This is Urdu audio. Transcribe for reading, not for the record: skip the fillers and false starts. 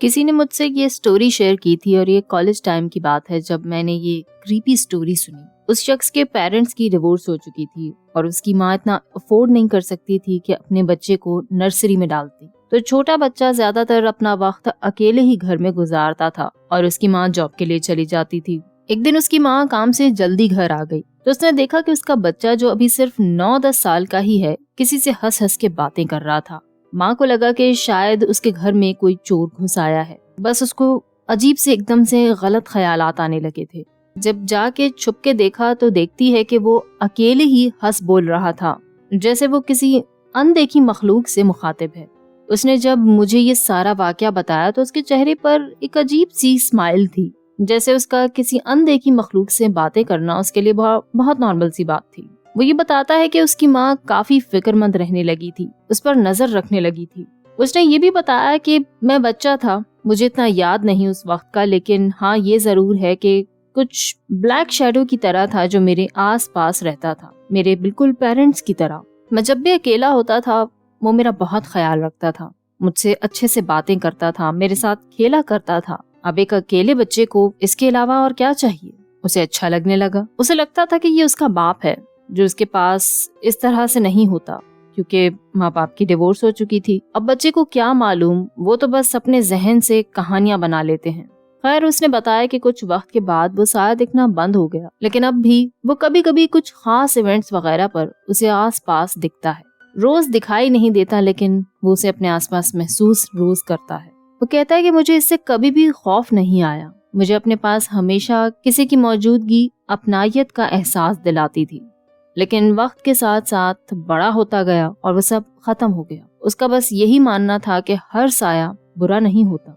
کسی نے مجھ سے یہ سٹوری شیئر کی تھی اور یہ کالج ٹائم کی بات ہے جب میں نے یہ کریپی سٹوری سنی۔ اس شخص کے پیرنٹس کی ڈیورس ہو چکی تھی اور اس کی ماں اتنا افورڈ نہیں کر سکتی تھی کہ اپنے بچے کو نرسری میں ڈالتی، تو چھوٹا بچہ زیادہ تر اپنا وقت اکیلے ہی گھر میں گزارتا تھا اور اس کی ماں جاب کے لیے چلی جاتی تھی۔ ایک دن اس کی ماں کام سے جلدی گھر آ گئی تو اس نے دیکھا کہ اس کا بچہ جو ابھی صرف 9-10 سال کا ہی ہے کسی سے ہنس ہنس کے باتیں کر رہا تھا۔ ماں کو لگا کہ شاید اس کے گھر میں کوئی چور گھس آیا ہے، بس اس کو عجیب سے ایک دم سے غلط خیالات آنے لگے تھے۔ جب جا کے چھپ کے دیکھا تو دیکھتی ہے کہ وہ اکیلے ہی ہنس بول رہا تھا جیسے وہ کسی اندیکھی مخلوق سے مخاطب ہے۔ اس نے جب مجھے یہ سارا واقعہ بتایا تو اس کے چہرے پر ایک عجیب سی اسمائل تھی، جیسے اس کا کسی اندیکھی مخلوق سے باتیں کرنا اس کے لیے بہت نارمل سی بات تھی۔ وہ یہ بتاتا ہے کہ اس کی ماں کافی فکر مند رہنے لگی تھی، اس پر نظر رکھنے لگی تھی۔ اس نے یہ بھی بتایا کہ میں بچہ تھا، مجھے اتنا یاد نہیں اس وقت کا، لیکن ہاں یہ ضرور ہے کہ کچھ بلیک شیڈو کی طرح تھا جو میرے آس پاس رہتا تھا، میرے بالکل پیرنٹس کی طرح۔ میں جب بھی اکیلا ہوتا تھا وہ میرا بہت خیال رکھتا تھا، مجھ سے اچھے سے باتیں کرتا تھا، میرے ساتھ کھیلا کرتا تھا۔ اب ایک اکیلے بچے کو اس کے علاوہ اور کیا چاہیے؟ اسے اچھا لگنے لگا۔ اسے لگتا تھا کہ یہ اس کا باپ ہے جو اس کے پاس اس طرح سے نہیں ہوتا، کیونکہ ماں باپ کی ڈیورس ہو چکی تھی۔ اب بچے کو کیا معلوم، وہ تو بس اپنے ذہن سے کہانیاں بنا لیتے ہیں۔ خیر اس نے بتایا کہ کچھ وقت کے بعد وہ سایہ دکھنا بند ہو گیا، لیکن اب بھی وہ کبھی کبھی کچھ خاص ایونٹس وغیرہ پر اسے آس پاس دکھتا ہے۔ روز دکھائی نہیں دیتا لیکن وہ اسے اپنے آس پاس محسوس روز کرتا ہے۔ وہ کہتا ہے کہ مجھے اس سے کبھی بھی خوف نہیں آیا، مجھے اپنے پاس ہمیشہ کسی کی موجودگی اپنائیت کا احساس دلاتی تھی، لیکن وقت کے ساتھ ساتھ بڑا ہوتا گیا اور وہ سب ختم ہو گیا۔ اس کا بس یہی ماننا تھا کہ ہر سایہ برا نہیں ہوتا۔